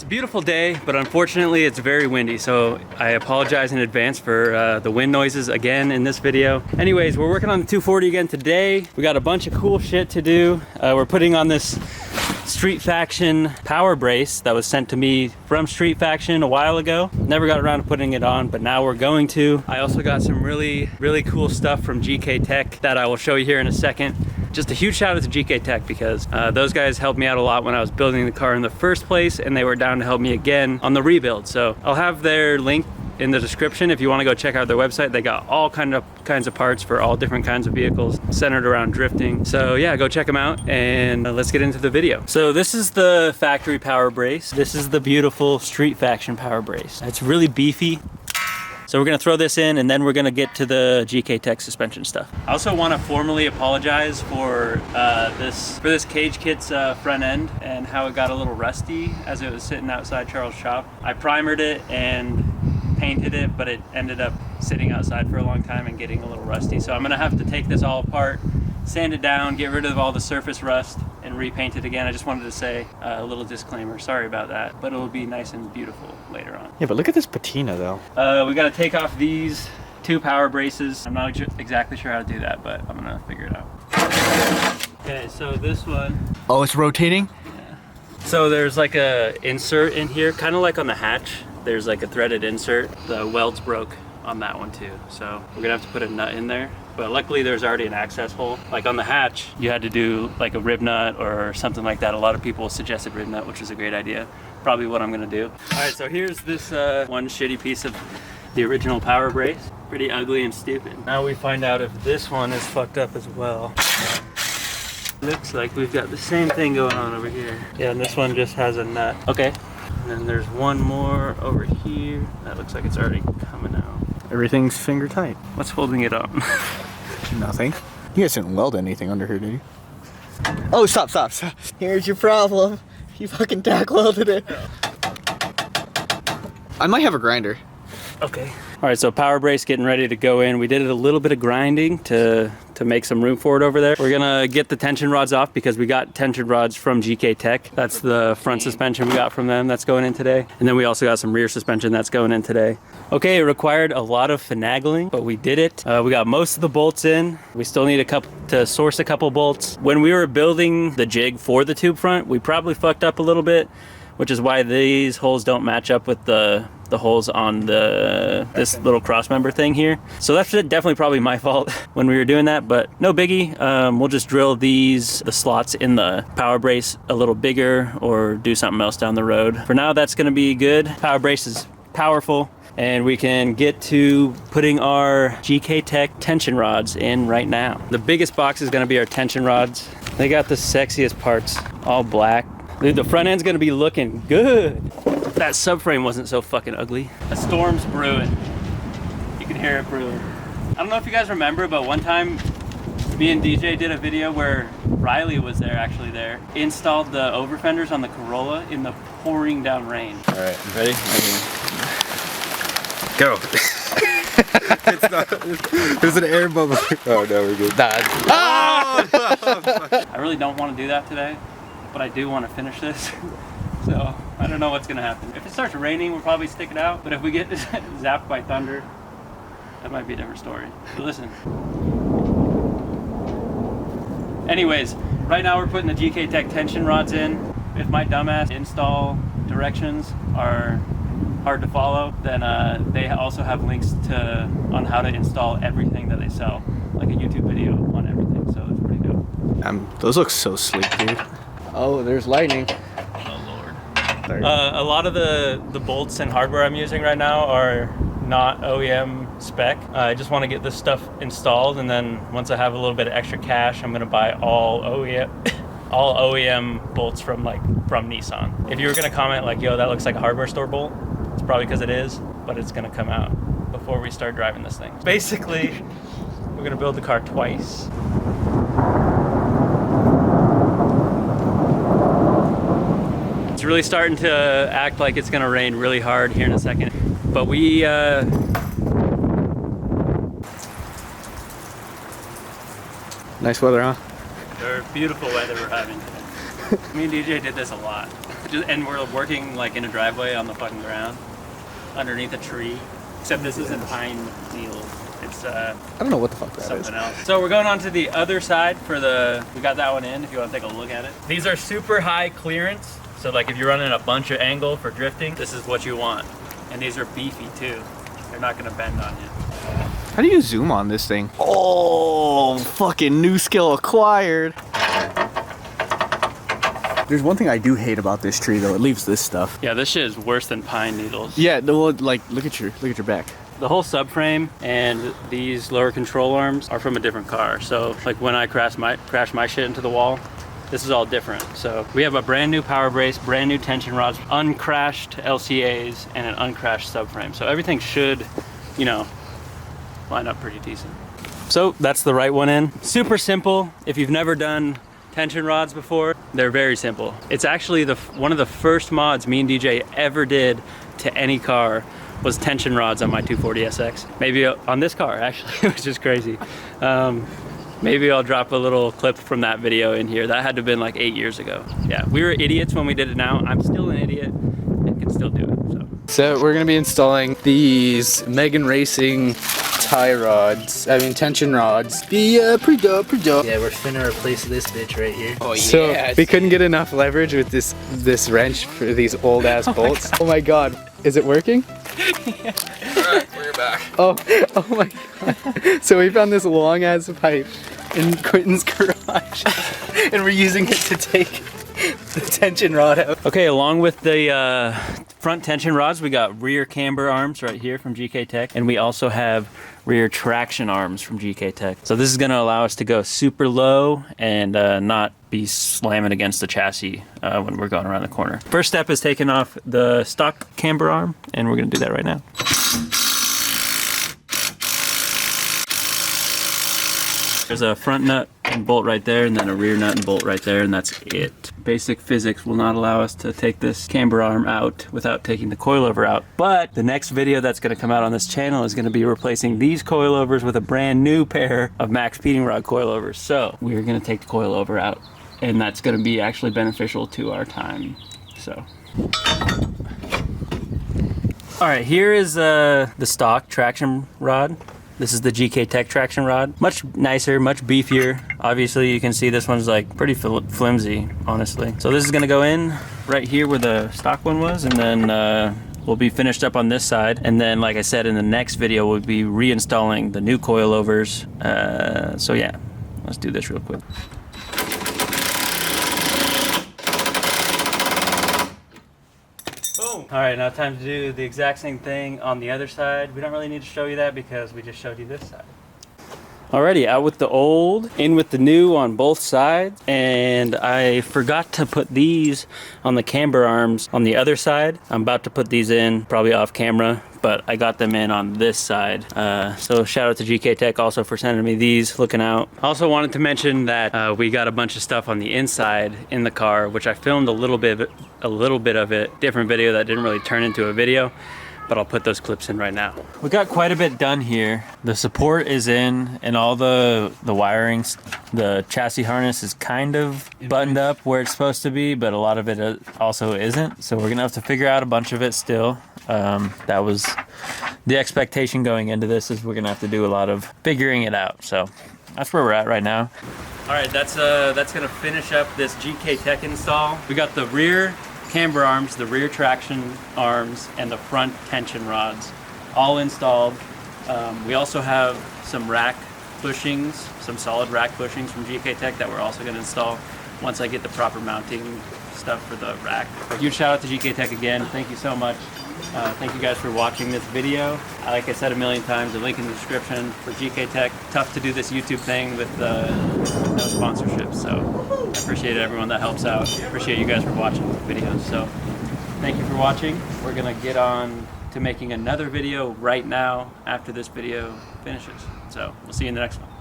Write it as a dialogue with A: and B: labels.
A: It's a beautiful day, but unfortunately it's very windy, so I apologize in advance for the wind noises again in this video. Anyways, we're working on the 240 again today. We got a bunch of cool shit to do. We're putting on this Street Faction power brace that was sent to me from Street Faction a while ago. Never got around to putting it on, but now we're going to. I also got some really cool stuff from GK Tech that I will show you here in a second. Just a huge shout out to GK Tech because those guys helped me out a lot when I was building the car in the first place, and they were down to help me again on the rebuild. So I'll have their link in the description if you want to go check out their website. They got all kinds of parts for all different kinds of vehicles centered around drifting. So yeah, go check them out and let's get into the video. So this is the factory power brace. This is the beautiful Street Faction power brace. It's really beefy. So we're gonna throw this in and then we're gonna get to the GK Tech suspension stuff. I also wanna formally apologize for this Cage Kit's front end and how it got a little rusty as it was sitting outside Charles' shop. I primered it and painted it, but it ended up sitting outside for a long time and getting a little rusty. So I'm gonna have to take this all apart, sand it down, get rid of all the surface rust, and repaint it again. I just wanted to say a little disclaimer, sorry about that, but it'll be nice and beautiful later on.
B: Yeah, but look at this patina though.
A: We gotta take off these two power braces. I'm not exactly sure how to do that, but I'm gonna figure it out. Okay, so this one.
B: Oh, it's rotating?
A: Yeah. So there's like a insert in here, kind of like on the hatch. There's like a threaded insert. The welds broke on that one too. So we're gonna have to put a nut in there. But luckily there's already an access hole. Like on the hatch, you had to do like a rib nut or something like that. A lot of people suggested rib nut, which was a great idea. Probably what I'm gonna do. All right, so here's this one shitty piece of the original power brace. Pretty ugly and stupid. Now we find out if this one is fucked up as well. Looks like we've got the same thing going on over here. Yeah, and this one just has a nut. Okay, and then there's one more over here. That looks like it's already coming out.
B: Everything's finger tight.
A: What's holding it up?
B: Nothing. You guys didn't weld anything under here, did you? Oh, stop. Here's your problem. You fucking tack welded it. I might have a grinder.
A: Okay. All right, so power brace getting ready to go in. We did a little bit of grinding to make some room for it over there. We're gonna get the tension rods off because we got tension rods from GK Tech. That's the front suspension we got from them that's going in today. And then we also got some rear suspension that's going in today. Okay, it required a lot of finagling, but we did it. We got most of the bolts in. We still need to source a couple bolts. When we were building the jig for the tube front, we probably fucked up a little bit, which is why these holes don't match up with the holes on this little cross member thing here. So that's definitely probably my fault when we were doing that, but no biggie. We'll just drill the slots in the power brace a little bigger or do something else down the road. For now, that's gonna be good. Power brace is powerful and we can get to putting our GK Tech tension rods in right now. The biggest box is gonna be our tension rods. They got the sexiest parts, all black. Dude, the front end's gonna be looking good. If that subframe wasn't so fucking ugly. A storm's brewing. You can hear it brewing. I don't know if you guys remember, but one time me and DJ did a video where Riley was actually there. Installed the over fenders on the Corolla in the pouring down rain.
B: All right, you ready?
C: Go. It's not, there's an air bubble. Oh no, we're good.
A: I really don't want to do that today, but I do want to finish this. So I don't know what's gonna happen. If it starts raining, we'll probably stick it out. But if we get zapped by thunder, that might be a different story. But listen. Anyways, right now we're putting the GK Tech tension rods in. If my dumbass install directions are hard to follow, then they also have links on how to install everything that they sell, like a YouTube video on everything. So it's pretty dope.
B: Those look so sleek, dude. Oh, there's lightning.
A: A lot of the bolts and hardware I'm using right now are not OEM spec. I just want to get this stuff installed, and then once I have a little bit of extra cash, I'm going to buy all OEM bolts from Nissan. If you were going to comment like, yo, that looks like a hardware store bolt, it's probably because it is, but it's going to come out before we start driving this thing. Basically, we're going to build the car twice. It's really starting to act like it's gonna rain really hard here in a second, but we
B: nice weather, huh?
A: They're beautiful weather we're having today. Me and DJ did this a lot. And we're working like in a driveway on the fucking ground, underneath a tree. Except this isn't pine needles. It's
B: I don't know what the fuck that is.
A: something else. So we're going on to the other side for the. We got that one in. If you want to take a look at it. These are super high clearance. So like if you're running a bunch of angle for drifting, this is what you want. And these are beefy too. They're not gonna bend on you.
B: How do you zoom on this thing? Oh, fucking new skill acquired. There's one thing I do hate about this tree though. It leaves this stuff.
A: Yeah, this shit is worse than pine needles.
B: Yeah, well, like look at your back.
A: The whole subframe and these lower control arms are from a different car. So like when I crash my shit into the wall, this is all different. So we have a brand new power brace, brand new tension rods, uncrashed LCAs, and an uncrashed subframe. So everything should, you know, line up pretty decent. So that's the right one in. Super simple. If you've never done tension rods before, they're very simple. It's actually one of the first mods me and DJ ever did to any car was tension rods on my 240SX. Maybe on this car actually, which is crazy. Maybe I'll drop a little clip from that video in here. That had to have been like 8 years ago. Yeah, we were idiots when we did it now. I'm still an idiot and can still do it,
D: So we're gonna be installing these Megan Racing tie rods, tension rods. Yeah, pretty dope.
E: Yeah, we're finna replace this bitch right here.
D: Oh, so we couldn't get enough leverage with this wrench for these old ass bolts. Oh my god, is it working?
C: Alright, we're back.
D: Oh my god. So we found this long ass pipe in Quentin's garage and we're using it to take the tension rod out.
A: Okay, along with the front tension rods, we got rear camber arms right here from GK Tech, and we also have rear traction arms from GK Tech. So this is gonna allow us to go super low and not be slamming against the chassis when we're going around the corner. First step is taking off the stock camber arm, and we're gonna do that right now. There's a front nut and bolt right there, and then a rear nut and bolt right there, and that's it. Basic physics will not allow us to take this camber arm out without taking the coilover out. But the next video that's gonna come out on this channel is gonna be replacing these coilovers with a brand new pair of Max Speeding Rod coilovers. So we're gonna take the coilover out, and that's gonna be actually beneficial to our time, so. All right, here is the stock traction rod. This is the GK Tech traction rod. Much nicer, much beefier. Obviously you can see this one's like pretty flimsy, honestly. So this is gonna go in right here where the stock one was, and then we'll be finished up on this side. And then, like I said, in the next video, we'll be reinstalling the new coilovers. So yeah, let's do this real quick. All right, now time to do the exact same thing on the other side. We don't really need to show you that because we just showed you this side. Alrighty, out with the old, in with the new on both sides. And I forgot to put these on the camber arms on the other side. I'm about to put these in, probably off camera, but I got them in on this side. So shout out to GK Tech also for sending me these, looking out. Also wanted to mention that we got a bunch of stuff on the inside in the car, which I filmed a little bit of it, different video that didn't really turn into a video, but I'll put those clips in right now. We got quite a bit done here. The support is in, and all the wirings, the chassis harness is kind of buttoned up where it's supposed to be, but a lot of it also isn't. So we're gonna have to figure out a bunch of it still. That was the expectation going into this, is we're gonna have to do a lot of figuring it out. So that's where we're at right now. All right, that's gonna finish up this GK Tech install. We got the rear camber arms, the rear traction arms, and the front tension rods all installed. We also have some rack bushings, some solid rack bushings from GK Tech that we're also gonna install once I get the proper mounting stuff for the rack. A huge shout out to GK Tech again. Thank you so much. Thank you guys for watching this video. Like I said a million times, a link in the description for GK Tech. Tough to do this YouTube thing with no sponsorships, so I appreciate everyone that helps out. Appreciate you guys for watching the videos. So thank you for watching. We're gonna get on to making another video right now after this video finishes. So we'll see you in the next one.